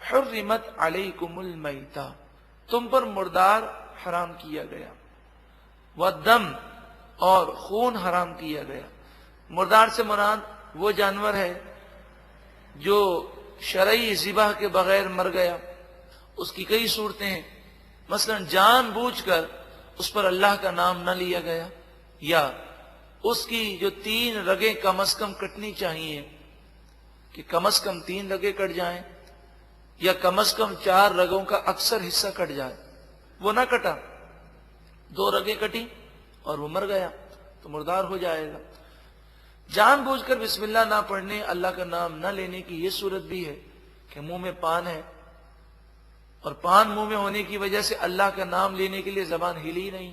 حرمت علیکم المیتہ، تم پر مردار حرام کیا گیا، والدم، اور خون حرام کیا گیا۔ مردار سے مراد وہ جانور ہے جو شرعی ذبح کے بغیر مر گیا۔ اس کی کئی صورتیں ہیں، مثلا جان بوجھ کر اس پر اللہ کا نام نہ لیا گیا، یا اس کی جو 3 رگیں کم از کم کٹنی چاہیے کہ کم از کم 3 رگیں کٹ جائیں، یا کم از کم 4 رگوں کا اکثر حصہ کٹ جائے، وہ نہ کٹا، 2 رگیں کٹی اور وہ مر گیا تو مردار ہو جائے گا۔ جان بوجھ کر بسم اللہ نہ پڑھنے، اللہ کا نام نہ لینے کی یہ صورت بھی ہے کہ منہ میں پان ہے اور پان منہ میں ہونے کی وجہ سے اللہ کا نام لینے کے لیے زبان ہلی نہیں،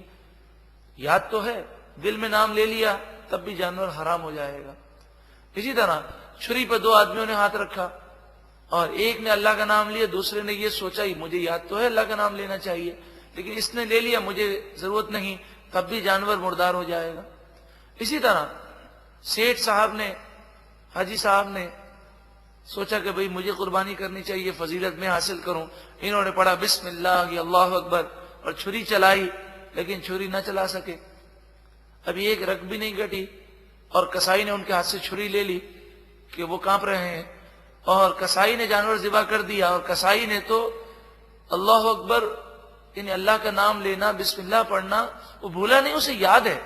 یاد تو ہے، دل میں نام لے لیا، تب بھی جانور حرام ہو جائے گا۔ اسی طرح چھری پر 2 آدمیوں نے ہاتھ رکھا اور ایک نے اللہ کا نام لیا، دوسرے نے یہ سوچا ہی مجھے یاد تو ہے اللہ کا نام لینا چاہیے، لیکن اس نے لے لیا، مجھے ضرورت نہیں، تب بھی جانور مردار ہو جائے گا۔ اسی طرح سیٹھ صاحب نے، حاجی صاحب نے سوچا کہ بھئی مجھے قربانی کرنی چاہیے، فضیلت میں حاصل کروں، انہوں نے پڑھا بسم اللہ یا اللہ اکبر اور چھری چلائی، لیکن چھری نہ چلا سکے، ابھی ایک رگ بھی نہیں کٹی، اور کسائی نے ان کے ہاتھ سے چھری لے لی کہ وہ کانپ رہے ہیں، اور کسائی نے جانور ذبح کر دیا، اور کسائی نے تو اللہ اکبر یعنی اللہ کا نام لینا، بسم اللہ پڑھنا وہ بھولا نہیں، اسے یاد ہے،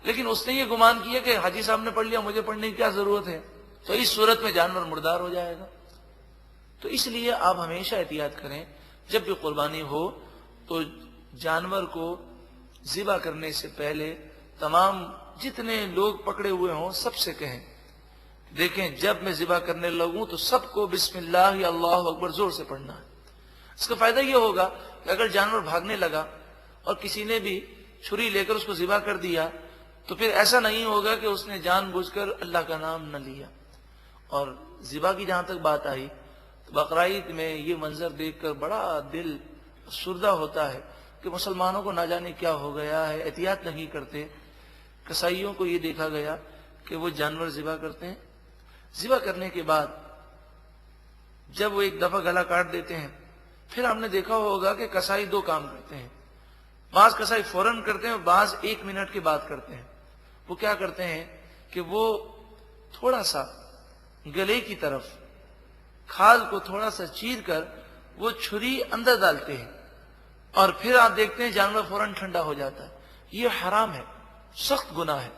لیکن اس نے یہ گمان کیا کہ حاجی صاحب نے پڑھ لیا، مجھے پڑھنے کی کیا ضرورت ہے، تو اس صورت میں جانور مردار ہو جائے گا۔ تو اس لیے آپ ہمیشہ احتیاط کریں، جب بھی قربانی ہو تو جانور کو ذبح کرنے سے پہلے تمام جتنے لوگ پکڑے ہوئے ہوں سب سے کہیں، دیکھیں جب میں ذبح کرنے لگوں تو سب کو بسم اللہ یا اللہ اکبر زور سے پڑھنا ہے۔ اس کا فائدہ یہ ہوگا کہ اگر جانور بھاگنے لگا اور کسی نے بھی چھری لے کر اس کو ذبح کر دیا تو پھر ایسا نہیں ہوگا کہ اس نے جان بوجھ کر اللہ کا نام نہ لیا۔ اور ذبح کی جہاں تک بات آئی تو بقرعید میں یہ منظر دیکھ کر بڑا دل سردہ ہوتا ہے کہ مسلمانوں کو نہ جانے کیا ہو گیا ہے، احتیاط نہیں کرتے۔ کسائیوں کو یہ دیکھا گیا کہ وہ جانور ذبح کرتے ہیں، ذبح کرنے کے بعد جب وہ ایک دفعہ گلا کاٹ دیتے ہیں، پھر ہم نے دیکھا ہوگا کہ کسائی 2 کام کرتے ہیں، بعض کسائی فوراً کرتے ہیں، بعض 1 منٹ کے بعد کرتے ہیں۔ وہ کیا کرتے ہیں کہ وہ تھوڑا سا گلے کی طرف کھال کو تھوڑا سا چیر کر وہ چھری اندر ڈالتے ہیں، اور پھر آپ دیکھتے ہیں جانور فوراً ٹھنڈا ہو جاتا ہے۔ یہ حرام ہے، سخت گناہ ہے،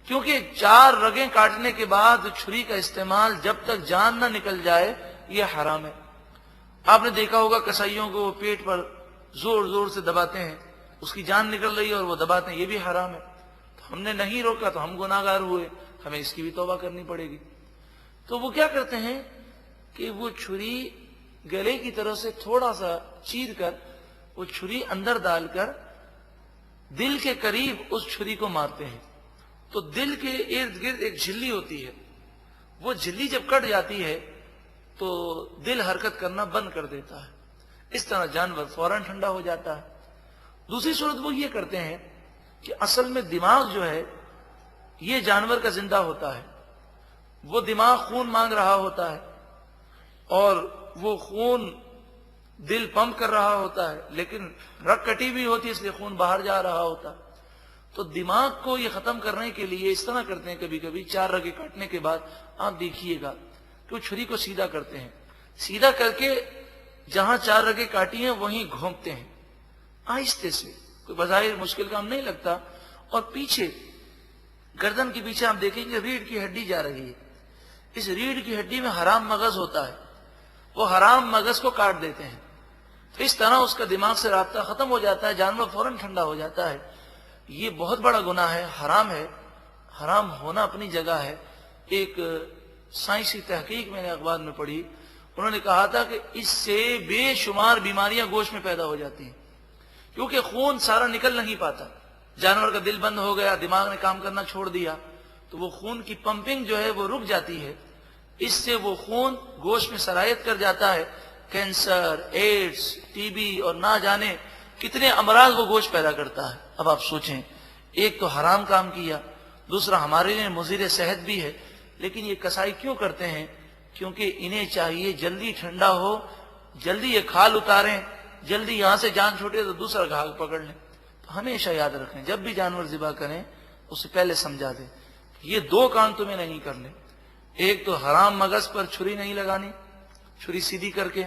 کیونکہ 4 رگیں کاٹنے کے بعد چھری کا استعمال جب تک جان نہ نکل جائے یہ حرام ہے۔ آپ نے دیکھا ہوگا کسائیوں کو وہ پیٹ پر زور زور سے دباتے ہیں، اس کی جان نکل رہی ہے اور وہ دباتے ہیں، یہ بھی حرام ہے۔ تو ہم نے نہیں روکا تو ہم گناہ گار ہوئے، ہمیں اس کی بھی توبہ کرنی پڑے گی۔ تو وہ کیا کرتے ہیں کہ وہ چھری گلے کی طرف سے تھوڑا سا چیر کر وہ چھری اندر ڈال کر دل کے قریب اس چھری کو مارتے ہیں، تو دل کے ارد گرد ایک جھلی ہوتی ہے، وہ جھلی جب کٹ جاتی ہے تو دل حرکت کرنا بند کر دیتا ہے، اس طرح جانور فوراً ٹھنڈا ہو جاتا ہے۔ دوسری صورت وہ یہ کرتے ہیں کہ اصل میں دماغ جو ہے یہ جانور کا زندہ ہوتا ہے، وہ دماغ خون مانگ رہا ہوتا ہے اور وہ خون دل پمپ کر رہا ہوتا ہے، لیکن رگ کٹی بھی ہوتی ہے اس لیے خون باہر جا رہا ہوتا ہے۔ تو دماغ کو یہ ختم کرنے کے لیے اس طرح کرتے ہیں، کبھی کبھی 4 رگیں کاٹنے کے بعد آپ دیکھیے گا کہ وہ چھری کو سیدھا کرتے ہیں، سیدھا کر کے جہاں 4 رگیں کاٹی ہیں وہیں گھونپتے ہیں آہستہ سے، کوئی بظاہر مشکل کام نہیں لگتا، اور پیچھے گردن کے پیچھے آپ دیکھیں گے ریڑھ کی ہڈی جا رہی ہے، اس ریڑھ کی ہڈی میں حرام مغز ہوتا ہے، وہ حرام مغز کو کاٹ دیتے ہیں، تو اس طرح اس کا دماغ سے رابطہ ختم ہو جاتا ہے، جانور فوراً ٹھنڈا ہو جاتا ہے۔ یہ بہت بڑا گناہ ہے، حرام ہے، حرام ہونا اپنی جگہ ہے۔ ایک سائنسی تحقیق میں نے اخبار میں پڑھی، انہوں نے کہا تھا کہ اس سے بے شمار بیماریاں گوشت میں پیدا ہو جاتی ہیں، کیونکہ خون سارا نکل نہیں پاتا، جانور کا دل بند ہو گیا، دماغ نے کام کرنا چھوڑ دیا، تو وہ خون کی پمپنگ جو ہے وہ رک جاتی ہے، اس سے وہ خون گوشت میں سرایت کر جاتا ہے، کینسر، ایڈز، ٹی بی اور نہ جانے کتنے امراض وہ گوشت پیدا کرتا ہے۔ اب آپ سوچیں، ایک تو حرام کام کیا، دوسرا ہمارے لیے مضر صحت بھی ہے، لیکن یہ کسائی کیوں کرتے ہیں؟ کیونکہ انہیں چاہیے جلدی ٹھنڈا ہو جلدی یہ کھال اتاریں، جلدی یہاں سے جان چھوٹے تو دوسرا گھاگ پکڑ لیں۔ تو ہمیشہ یاد رکھیں جب بھی جانور ذبح کریں اسے پہلے سمجھا دیں یہ دو کام تمہیں نہیں کرنے، ایک تو حرام مغز پر چھری نہیں لگانی، چھری سیدھی کر کے،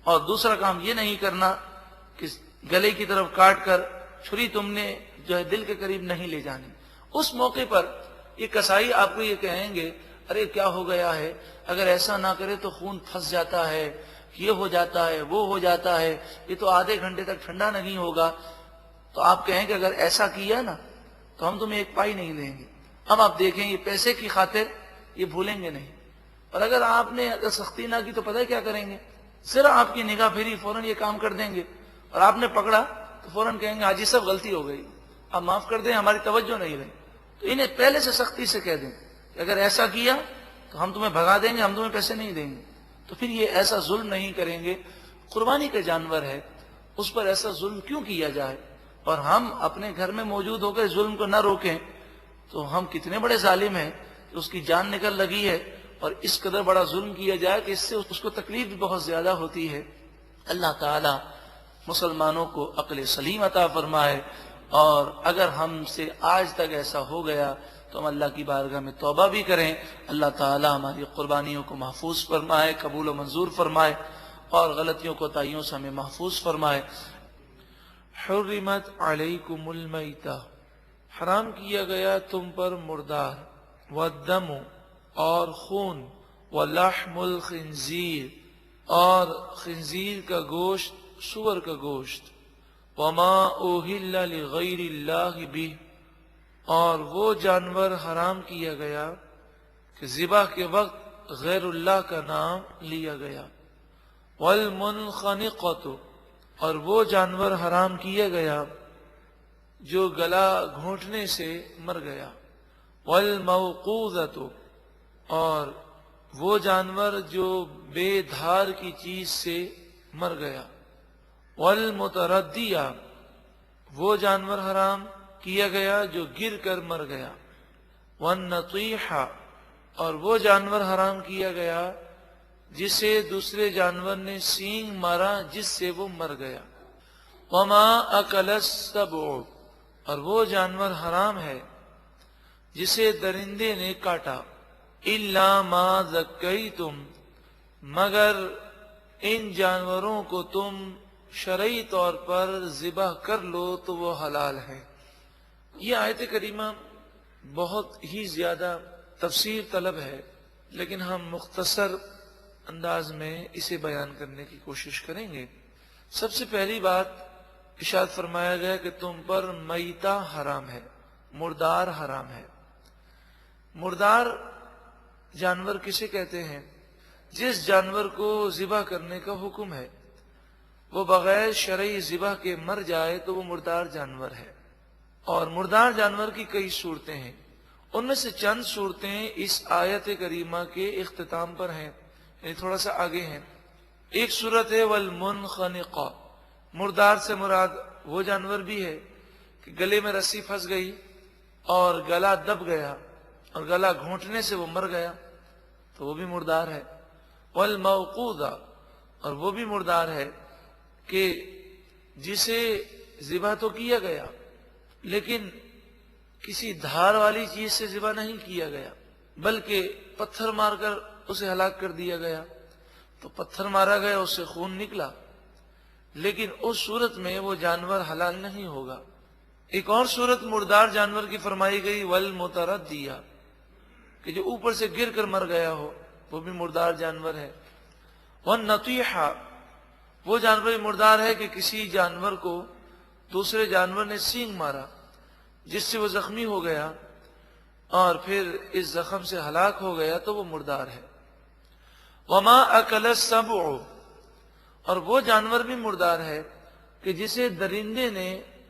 اور دوسرا کام یہ نہیں کرنا کہ گلے کی طرف کاٹ کر چھری تم نے جو ہے دل کے قریب نہیں لے جانی۔ اس موقع پر یہ کسائی آپ کو یہ کہیں گے ارے کیا ہو گیا ہے، اگر ایسا نہ کرے تو خون پھنس جاتا ہے، یہ ہو جاتا ہے، وہ ہو جاتا ہے، یہ تو آدھے گھنٹے تک ٹھنڈا نہیں ہوگا۔ تو آپ کہیں کہ اگر ایسا کیا نا تو ہم تمہیں ایک پائی نہیں دیں گے۔ اب آپ دیکھیں یہ پیسے کی خاطر یہ بھولیں گے نہیں، اور اگر آپ نے سختی نہ کی تو پتہ ہے کیا کریں گے، ذرا آپ کی نگاہ پھری فوراً یہ کام کر دیں گے، اور آپ نے پکڑا تو فوراً کہیں گے حاجی صاحب غلطی ہو گئی، آپ معاف کر دیں، ہماری توجہ نہیں رہی۔ تو انہیں پہلے سے سختی سے کہہ دیں کہ اگر ایسا کیا تو ہم تمہیں بھگا دیں گے، ہم تمہیں پیسے نہیں دیں گے۔ تو پھر یہ ایسا ظلم نہیں کریں گے۔ قربانی کا جانور ہے، اس پر ایسا ظلم کیوں کیا جائے، اور ہم اپنے گھر میں موجود ہو کر ظلم کو نہ روکیں تو ہم کتنے بڑے ظالم ہیں کہ اس کی جان نکل لگی ہے اور اس قدر بڑا ظلم کیا جائے کہ اس سے اس کو تکلیف بھی بہت زیادہ ہوتی ہے۔ اللہ تعالی مسلمانوں کو عقل سلیم عطا فرمائے، اور اگر ہم سے آج تک ایسا ہو گیا تو ہم اللہ کی بارگاہ میں توبہ بھی کریں۔ اللہ تعالی ہماری قربانیوں کو محفوظ فرمائے، قبول و منظور فرمائے، اور غلطیوں کو تائیوں سے ہمیں محفوظ فرمائے۔ حرمت علیکم المیتہ، حرام کیا گیا تم پر مردار، والدم اور خون، ولحم الخنزیر اور خنزیر کا گوشت، سور کا گوشت، وما اوہل لغیر اللہ بہ اور وہ جانور حرام کیا گیا کہ ذبح کے وقت غیر اللہ کا نام لیا گیا، والمنخنقۃ اور وہ جانور حرام کیا گیا جو گلا گھونٹنے سے مر گیا، والموقوذۃ اور وہ جانور جو بے دھار کی چیز سے مر گیا، والمتردیہ وہ جانور حرام کیا گیا جو گر کر مر گیا، والنطیحہ اور وہ جانور حرام کیا گیا جسے دوسرے جانور نے سینگ مارا جس سے وہ مر گیا، وما اکل السبع اور وہ جانور حرام ہے جسے درندے نے کاٹا، الا ما ذکیتم مگر ان جانوروں کو تم شرعی طور پر ذبح کر لو تو وہ حلال ہے۔ یہ آیت کریمہ بہت ہی زیادہ تفسیر طلب ہے، لیکن ہم مختصر انداز میں اسے بیان کرنے کی کوشش کریں گے۔ سب سے پہلی بات ارشاد فرمایا گیا کہ تم پر میتہ حرام ہے، مردار حرام ہے۔ مردار جانور کسے کہتے ہیں؟ جس جانور کو ذبح کرنے کا حکم ہے، وہ بغیر شرعی ذبح کے مر جائے تو وہ مردار جانور ہے۔ اور مردار جانور کی کئی صورتیں ہیں، ان میں سے چند صورتیں اس آیت کریمہ کے اختتام پر ہیں، یعنی تھوڑا سا آگے ہیں۔ ایک صورت ہے والمنخنقہ، مردار سے مراد وہ جانور بھی ہے کہ گلے میں رسی پھنس گئی اور گلا دب گیا اور گلا گھونٹنے سے وہ مر گیا تو وہ بھی مردار ہے۔ والموقوذہ اور وہ بھی مردار ہے کہ جسے ذبح تو کیا گیا لیکن کسی دھار والی چیز سے ذبح نہیں کیا گیا بلکہ پتھر مار کر اسے ہلاک کر دیا گیا، تو پتھر مارا گیا، اس سے خون نکلا، لیکن اس صورت میں وہ جانور حلال نہیں ہوگا۔ ایک اور صورت مردار جانور کی فرمائی گئی والمتردیہ، کہ جو اوپر سے گر کر مر گیا ہو وہ بھی مردار جانور ہے۔ والنطیحہ وہ جانور مردار ہے کہ کسی جانور کو دوسرے جانور نے سینگ مارا جس سے وہ زخمی ہو گیا اور پھر اس زخم سے ہلاک ہو گیا تو وہ مردار ہے۔ وما اکل السبع اور وہ جانور بھی مردار ہے کہ جسے درندے نے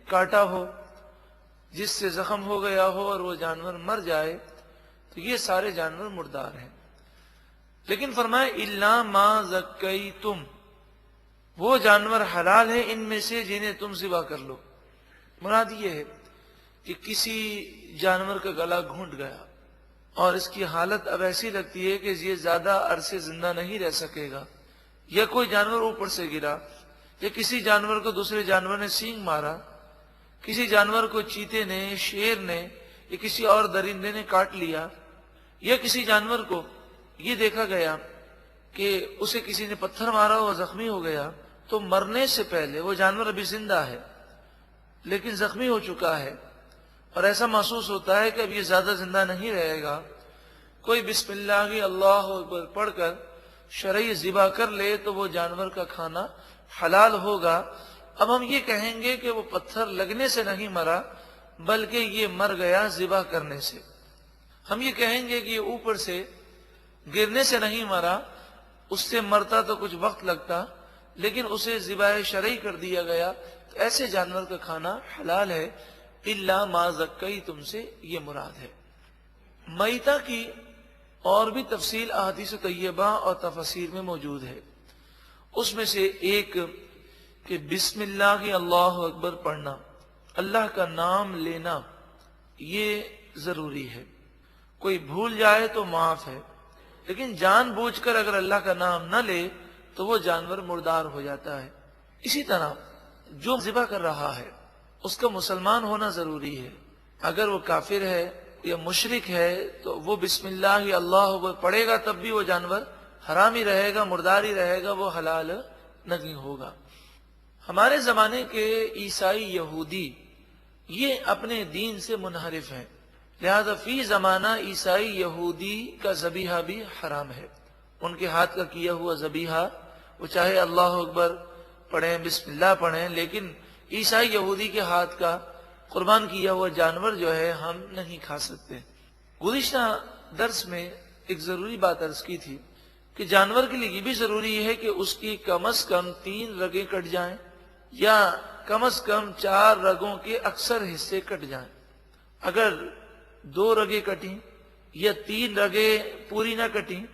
کاٹا ہو، جس سے زخم ہو گیا ہو اور وہ جانور مر جائے تو یہ سارے جانور مردار ہیں۔ لیکن فرمائے الا ما ذکیتم، وہ جانور حلال ہیں ان میں سے جنہیں تم ذبح کر لو۔ مراد یہ ہے کہ کسی جانور کا گلا گھونٹ گیا اور اس کی حالت اب ایسی لگتی ہے کہ یہ زیادہ عرصے زندہ نہیں رہ سکے گا، یا کوئی جانور اوپر سے گرا، یا کسی جانور کو دوسرے جانور نے سینگ مارا، کسی جانور کو چیتے نے، شیر نے یا کسی اور درندے نے کاٹ لیا، یا کسی جانور کو یہ دیکھا گیا کہ اسے کسی نے پتھر مارا اور زخمی ہو گیا، تو مرنے سے پہلے وہ جانور ابھی زندہ ہے لیکن زخمی ہو چکا ہے اور ایسا محسوس ہوتا ہے کہ اب یہ زیادہ زندہ نہیں رہے گا، کوئی بسم اللہ اللہ اکبر پڑھ کر شرعی ذبح کر لے تو وہ جانور کا کھانا حلال ہوگا۔ اب ہم یہ کہیں گے کہ وہ پتھر لگنے سے نہیں مرا بلکہ یہ مر گیا ذبح کرنے سے۔ ہم یہ کہیں گے کہ یہ اوپر سے گرنے سے نہیں مرا، اس سے مرتا تو کچھ وقت لگتا لیکن اسے ذبح شرعی کر دیا گیا، تو ایسے جانور کا کھانا حلال ہے، الا ما ذکیتم سے یہ مراد ہے۔ میتہ کی اور بھی تفصیل احادیث طیبہ اور تفاسیر میں موجود ہے، اس میں سے ایک کہ بسم اللہ اللہ اکبر پڑھنا، اللہ کا نام لینا یہ ضروری ہے۔ کوئی بھول جائے تو معاف ہے، لیکن جان بوجھ کر اگر اللہ کا نام نہ لے تو وہ جانور مردار ہو جاتا ہے۔ اسی طرح جو ذبح کر رہا ہے اس کا مسلمان ہونا ضروری ہے، اگر وہ کافر ہے یا مشرک ہے تو وہ بسم اللہ اللہ اکبر پڑھے گا تب بھی وہ جانور حرام ہی رہے گا، مردار ہی رہے گا، وہ حلال نہیں ہوگا۔ ہمارے زمانے کے عیسائی یہودی یہ اپنے دین سے منحرف ہیں، لہذا فی زمانہ عیسائی یہودی کا ذبیحہ بھی حرام ہے۔ ان کے ہاتھ کا کیا ہوا ذبیحہ وہ چاہے اللہ اکبر پڑھیں، بسم اللہ پڑھیں، لیکن عیسائی یہودی کے ہاتھ کا قربان کیا ہوا جانور جو ہے ہم نہیں کھا سکتے۔ گزشتہ درس میں ایک ضروری بات عرض کی تھی کہ جانور کے لیے یہ بھی ضروری ہے کہ اس کی کم از کم 3 رگیں کٹ جائیں یا کم از کم 4 رگوں کے اکثر حصے کٹ جائیں۔ اگر 2 رگیں کٹیں یا 3 رگیں پوری نہ کٹیں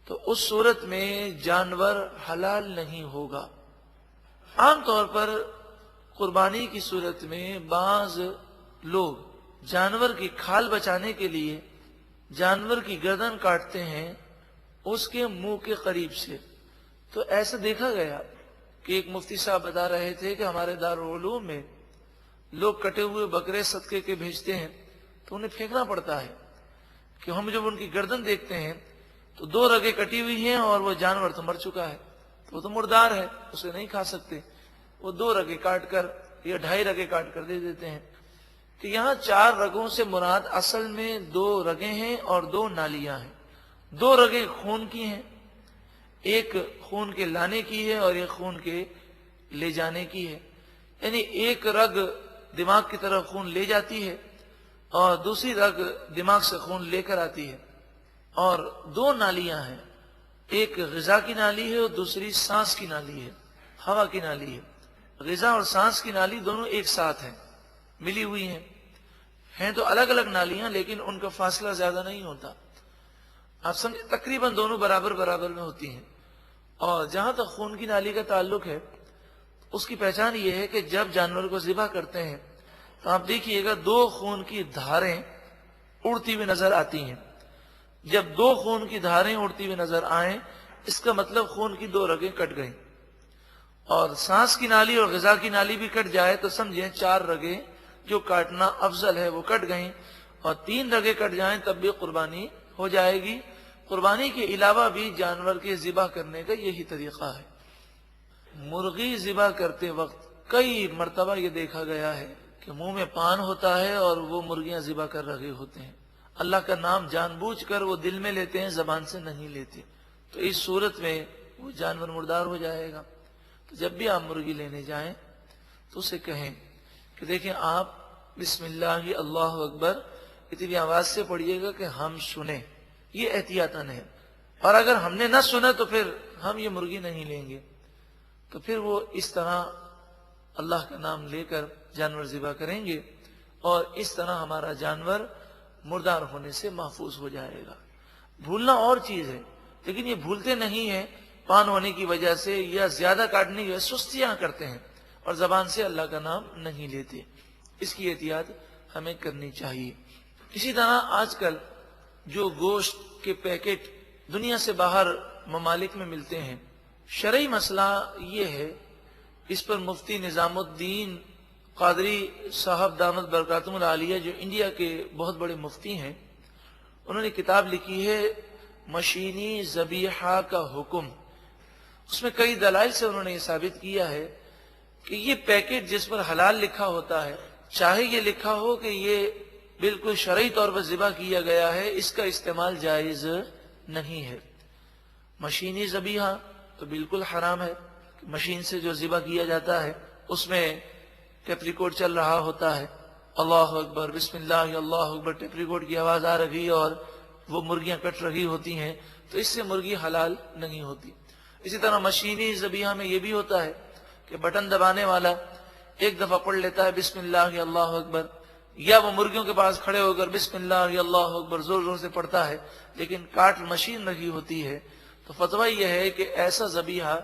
تو اس صورت میں جانور حلال نہیں ہوگا۔ عام طور پر قربانی کی صورت میں بعض لوگ جانور کی کھال بچانے کے لیے جانور کی گردن کاٹتے ہیں اس کے منہ کے قریب سے۔ تو ایسا دیکھا گیا کہ ایک مفتی صاحب بتا رہے تھے کہ ہمارے دارالعلوم میں لوگ کٹے ہوئے بکرے صدقے کے بھیجتے ہیں تو انہیں پھینکنا پڑتا ہے کہ ہم جب ان کی گردن دیکھتے ہیں تو 2 رگیں کٹی ہوئی ہیں اور وہ جانور تو مر چکا ہے، وہ تو مردار ہے، اسے نہیں کھا سکتے، وہ 2 رگیں کاٹ کر یا 2.5 رگیں کاٹ کر دے دیتے ہیں۔ کہ یہاں 4 رگوں سے مراد اصل میں 2 رگیں ہیں اور 2 نالیاں ہیں۔ 2 رگیں خون کی ہیں، ایک خون کے لانے کی ہے اور ایک خون کے لے جانے کی ہے، یعنی ایک رگ دماغ کی طرف خون لے جاتی ہے اور دوسری رگ دماغ سے خون لے کر آتی ہے، اور 2 نالیاں ہیں، ایک غذا کی نالی ہے اور دوسری سانس کی نالی ہے، ہوا کی نالی ہے۔ غذا اور سانس کی نالی دونوں ایک ساتھ ہیں، ملی ہوئی ہیں تو الگ الگ نالیاں لیکن ان کا فاصلہ زیادہ نہیں ہوتا، آپ سمجھیں تقریباً دونوں برابر برابر میں ہوتی ہیں۔ اور جہاں تک خون کی نالی کا تعلق ہے اس کی پہچان یہ ہے کہ جب جانور کو ذبح کرتے ہیں تو آپ دیکھیے گا 2 خون کی دھاریں اڑتی ہوئی نظر آتی ہیں۔ جب 2 خون کی دھاریں اڑتی ہوئی نظر آئیں اس کا مطلب خون کی 2 رگیں کٹ گئیں، اور سانس کی نالی اور غذا کی نالی بھی کٹ جائے تو سمجھیں 4 رگیں جو کاٹنا افضل ہے وہ کٹ گئیں، اور 3 رگیں کٹ جائیں تب بھی قربانی ہو جائے گی۔ قربانی کے علاوہ بھی جانور کے ذبح کرنے کا یہی طریقہ ہے۔ مرغی ذبح کرتے وقت کئی مرتبہ یہ دیکھا گیا ہے کہ منہ میں پان ہوتا ہے اور وہ مرغیاں ذبح کر رہے ہوتے ہیں، اللہ کا نام جان بوجھ کر وہ دل میں لیتے ہیں، زبان سے نہیں لیتے، تو اس صورت میں وہ جانور مردار ہو جائے گا۔ تو جب بھی آپ مرغی لینے جائیں تو اسے کہیں کہ دیکھیں آپ بسم اللہ اللہ اکبر اتنی آواز سے پڑھیے گا کہ ہم سنیں، یہ احتیاطاً ہے، اور اگر ہم نے نہ سنا تو پھر ہم یہ مرغی نہیں لیں گے۔ تو پھر وہ اس طرح اللہ کا نام لے کر جانور ذبح کریں گے اور اس طرح ہمارا جانور مردار ہونے سے محفوظ ہو جائے گا۔ بھولنا اور چیز ہے، لیکن یہ بھولتے نہیں ہیں پان ہونے کی وجہ سے یا زیادہ کاٹنے کی وجہ سے، سستیاں کرتے ہیں اور زبان سے اللہ کا نام نہیں لیتے، اس کی احتیاط ہمیں کرنی چاہیے۔ اسی طرح آج کل جو گوشت کے پیکٹ دنیا سے باہر ممالک میں ملتے ہیں شرعی مسئلہ یہ ہے، اس پر مفتی نظام الدین قادری صاحب دامت برکاتہم العالیہ جو انڈیا کے بہت بڑے مفتی ہیں، انہوں نے کتاب لکھی ہے مشینی ذبیحہ کا حکم۔ اس میں کئی دلائل سے انہوں نے یہ ثابت کیا ہے کہ یہ پیکٹ جس پر حلال لکھا ہوتا ہے، چاہے یہ لکھا ہو کہ یہ بالکل شرعی طور پر ذبح کیا گیا ہے، اس کا استعمال جائز نہیں ہے۔ مشینی ذبیحہ تو بالکل حرام ہے، مشین سے جو ذبح کیا جاتا ہے اس میں ٹیپ ریکارڈ چل رہا ہوتا ہے، اللہ اکبر بسم اللہ اللہ اکبر ٹیپ ریکارڈ کی آواز آ رہی اور وہ مرغیاں کٹ رہی ہوتی ہیں، تو اس سے مرغی حلال نہیں ہوتی۔ اسی طرح مشینی ذبیحہ میں یہ بھی ہوتا ہے کہ بٹن دبانے والا ایک دفعہ پڑھ لیتا ہے بسم اللہ اللہ اکبر، یا وہ مرغیوں کے پاس کھڑے ہو کر بسم اللہ اللہ اکبر زور زور سے پڑھتا ہے، لیکن کاٹ مشین رکھی ہوتی ہے، تو فتویٰ یہ ہے کہ ایسا ذبیحہ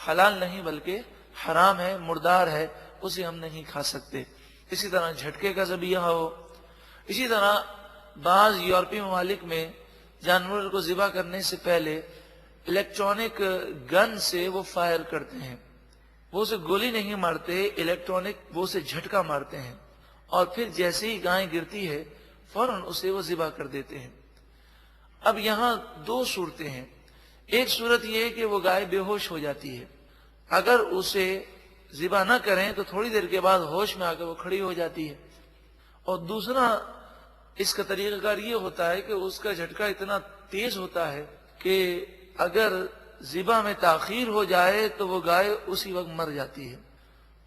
حلال نہیں بلکہ حرام ہے، مردار ہے، اسے ہم نہیں کھا سکتے۔ اسی طرح جھٹکے کا ذبیحہ ہو۔ اسی طرح بعض یورپی ممالک میں جانور کو ذبح کرنے سے پہلے الیکٹرانک گن سے وہ فائر کرتے ہیں، وہ اسے گولی نہیں مارتے، الیکٹرانک وہ اسے جھٹکا مارتے ہیں، اور پھر جیسے ہی گائے گرتی ہے فوراً اسے وہ ذبح کر دیتے ہیں۔ اب یہاں دو صورتیں ہیں، ایک صورت یہ ہے کہ وہ گائے بے ہوش ہو جاتی ہے، اگر اسے ذبح نہ کریں تو تھوڑی دیر کے بعد ہوش میں آ کر وہ کھڑی ہو جاتی ہے، اور دوسرا اس کا طریقہ کار یہ ہوتا ہے کہ اس کا جھٹکا اتنا تیز ہوتا ہے کہ اگر ذبح میں تاخیر ہو جائے تو وہ گائے اسی وقت مر جاتی ہے،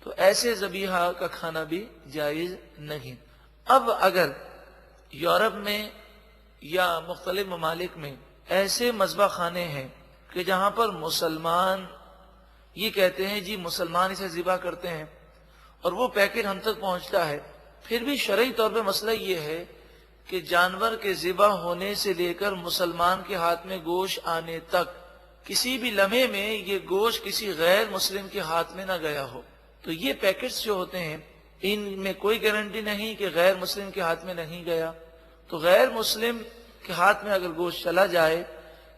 تو ایسے ذبیحہ کا کھانا بھی جائز نہیں۔ اب اگر یورپ میں یا مختلف ممالک میں ایسے مذبح خانے ہیں کہ جہاں پر مسلمان یہ کہتے ہیں جی مسلمان اسے ذبح کرتے ہیں اور وہ پیکٹ ہم تک پہنچتا ہے، پھر بھی شرعی طور پہ مسئلہ یہ ہے کہ جانور کے ذبح ہونے سے لے کر مسلمان کے ہاتھ میں گوشت آنے تک کسی بھی لمحے میں یہ گوشت کسی غیر مسلم کے ہاتھ میں نہ گیا ہو، تو یہ پیکٹس جو ہوتے ہیں ان میں کوئی گارنٹی نہیں کہ غیر مسلم کے ہاتھ میں نہیں گیا، تو غیر مسلم کے ہاتھ میں اگر گوشت چلا جائے،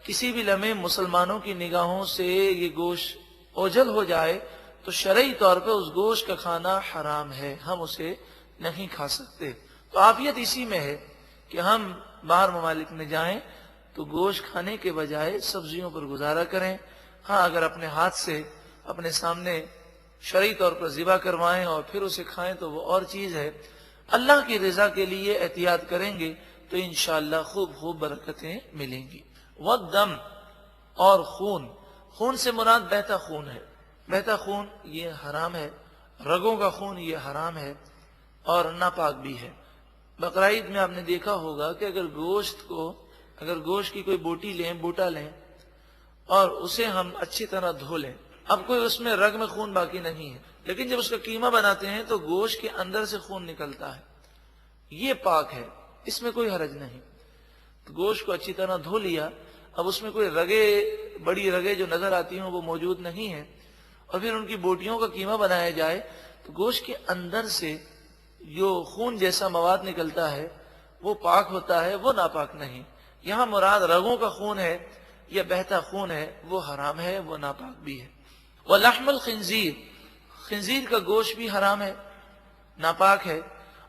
کسی بھی لمحے مسلمانوں کی نگاہوں سے یہ گوشت اوجھل ہو جائے، تو شرعی طور پہ اس گوشت کا کھانا حرام ہے، ہم اسے نہیں کھا سکتے۔ تو عافیت اسی میں ہے کہ ہم باہر ممالک میں جائیں تو گوشت کھانے کے بجائے سبزیوں پر گزارا کریں۔ ہاں اگر اپنے ہاتھ سے اپنے سامنے شرعی طور پر ذبح کروائیں اور پھر اسے کھائیں تو وہ اور چیز ہے۔ اللہ کی رضا کے لیے احتیاط کریں گے تو انشاءاللہ خوب برکتیں ملیں گی۔ والدم اور خون، خون سے مراد بہتا خون ہے، بہتا خون یہ حرام ہے، رگوں کا خون یہ حرام ہے اور ناپاک بھی ہے۔ بقرعید میں آپ نے دیکھا ہوگا کہ اگر گوشت کی کوئی بوٹا لیں اور اسے ہم اچھی طرح دھو لیں، اب کوئی اس میں رگ میں خون باقی نہیں ہے، لیکن جب اس کا قیمہ بناتے ہیں تو گوشت کے اندر سے خون نکلتا ہے، یہ پاک ہے، اس میں کوئی حرج نہیں۔ تو گوشت کو اچھی طرح دھو لیا، اب اس میں کوئی بڑی رگیں جو نظر آتی ہیں وہ موجود نہیں ہیں، اور پھر ان کی بوٹیوں کا قیمہ بنایا جائے تو گوشت کے اندر سے جو خون جیسا مواد نکلتا ہے وہ پاک ہوتا ہے، وہ ناپاک نہیں۔ یہاں مراد رگوں کا خون ہے یا بہتا خون ہے، وہ حرام ہے، وہ ناپاک بھی ہے۔ وَلَحْمُ الْخِنْزِيرِ، خنزیر کا گوشت بھی حرام ہے، ناپاک ہے،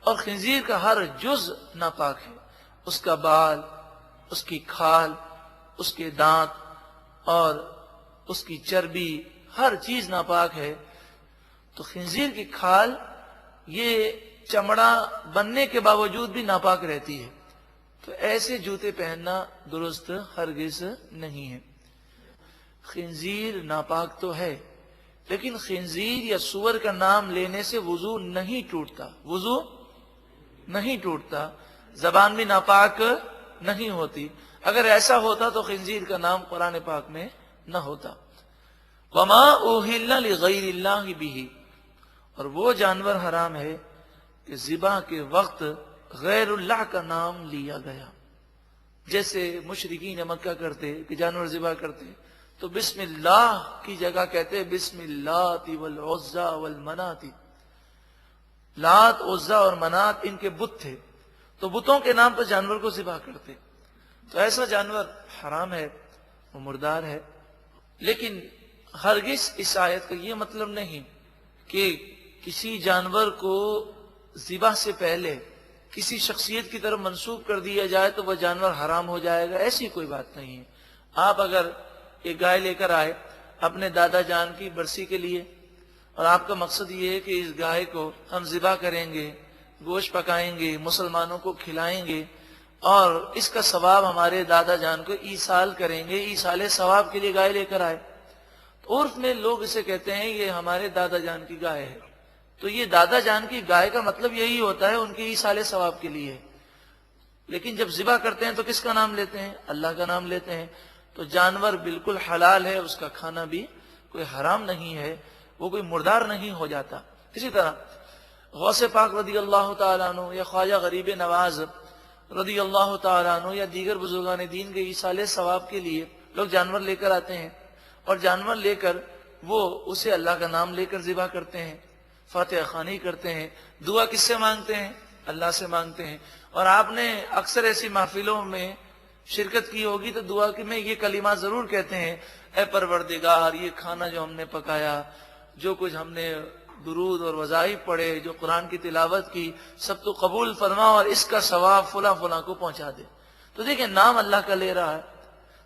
اور خنزیر کا ہر جز ناپاک ہے، اس کا بال، اس کی کھال، اس کے دانت اور اس کی چربی، ہر چیز ناپاک ہے۔ تو خنزیر کی کھال یہ چمڑا بننے کے باوجود بھی ناپاک رہتی ہے، تو ایسے جوتے پہننا درست ہرگز نہیں ہے۔ خنزیر ناپاک تو ہے، لیکن خنزیر یا سور کا نام لینے سے وضو نہیں ٹوٹتا، زبان بھی ناپاک نہیں ہوتی۔ اگر ایسا ہوتا تو خنزیر کا نام قرآن پاک میں نہ ہوتا۔ وما اہل لغیر اللہ بہ، اور وہ جانور حرام ہے کہ ذبح کے وقت غیر اللہ کا نام لیا گیا، جیسے مشرکین مکہ کرتے کہ جانور ذبح کرتے تو بسم اللہ کی جگہ کہتے بسم اللہ والعزى والمنات، لات عزا اور منات ان کے بت تھے، تو بتوں کے نام پر جانور کو ذبح کرتے، تو ایسا جانور حرام ہے، وہ مردار ہے۔ لیکن ہرگز اس آیت کا یہ مطلب نہیں کہ کسی جانور کو ذبح سے پہلے کسی شخصیت کی طرف منسوب کر دیا جائے تو وہ جانور حرام ہو جائے گا، ایسی کوئی بات نہیں ہے۔ آپ اگر ایک گائے لے کر آئے اپنے دادا جان کی برسی کے لیے، اور آپ کا مقصد یہ ہے کہ اس گائے کو ہم ذبح کریں گے، گوشت پکائیں گے، مسلمانوں کو کھلائیں گے، اور اس کا ثواب ہمارے دادا جان کو ایصال کریں گے، ایصال ثواب کے لیے گائے لے کر آئے، تو عرف میں لوگ اسے کہتے ہیں یہ ہمارے دادا جان کی گائے ہے۔ تو یہ دادا جان کی گائے کا مطلب یہی ہوتا ہے ان کی ایصال ثواب کے لیے، لیکن جب ذبح کرتے ہیں تو کس کا نام لیتے ہیں؟ اللہ کا نام لیتے ہیں۔ تو جانور بالکل حلال ہے، اس کا کھانا بھی کوئی حرام نہیں ہے، وہ کوئی مردار نہیں ہو جاتا۔ اسی طرح غوث پاک رضی اللہ تعالیٰ عنہ یا خواجہ غریب نواز رضی اللہ تعالیٰ عنہ یا دیگر بزرگان دین کے ایصال ثواب کے لیے لوگ جانور لے کر آتے ہیں، اور جانور لے کر وہ اسے اللہ کا نام لے کر ذبح کرتے ہیں، فاتحہ خوانی کرتے ہیں، دعا کس سے مانگتے ہیں؟ اللہ سے مانگتے ہیں۔ اور آپ نے اکثر ایسی محفلوں میں شرکت کی ہوگی تو دعا کی میں یہ کلمات ضرور کہتے ہیں، اے پروردگار یہ کھانا جو ہم نے پکایا، جو کچھ ہم نے درود اور وظائف پڑھے، جو قرآن کی تلاوت کی، سب تو قبول فرما اور اس کا ثواب فلاں فلاں کو پہنچا دے۔ تو دیکھیں نام اللہ کا لے رہا ہے،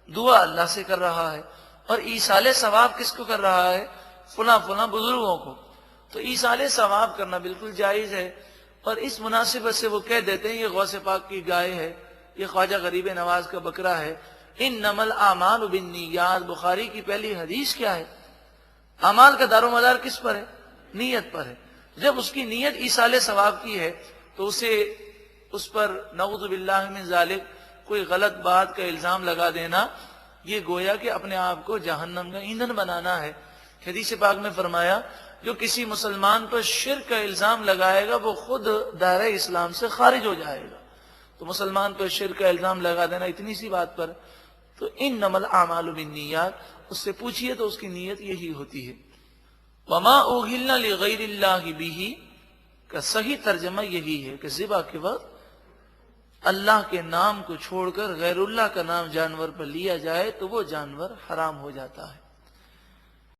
دعا اللہ سے کر رہا ہے، اور ایصال ثواب کس کو کر رہا ہے؟ فلاں فلاں بزرگوں کو۔ تو ایصال ثواب کرنا بالکل جائز ہے، اور اس مناسبت سے وہ کہہ دیتے ہیں یہ غوث پاک کی گائے ہے، یہ خواجہ غریب نواز کا بکرا ہے۔ انما الاعمال بالنیات، بخاری کی پہلی حدیث کیا ہے؟ اعمال کا دار و مدار کس پر ہے؟ نیت پر ہے۔ جب اس کی نیت ایصال ثواب کی ہے تو اسے اس پر نعوذ باللہ من ذالک کوئی غلط بات کا الزام لگا دینا، یہ گویا کہ اپنے آپ کو جہنم کا ایندھن بنانا ہے۔ حدیث پاک میں فرمایا جو کسی مسلمان پر شرک کا الزام لگائے گا وہ خود دائرہ اسلام سے خارج ہو جائے گا۔ تو مسلمان پر شرک کا الزام لگا دینا اتنی سی بات پر، تو انما الاعمال بالنیات، اس سے پوچھئے تو اس کی نیت یہی ہوتی ہے۔ وما اہل لغیر اللہ بہ کا صحیح ترجمہ یہی ہے کہ ذبح کے وقت اللہ کے نام کو چھوڑ کر غیر اللہ کا نام جانور پر لیا جائے تو وہ جانور حرام ہو جاتا ہے۔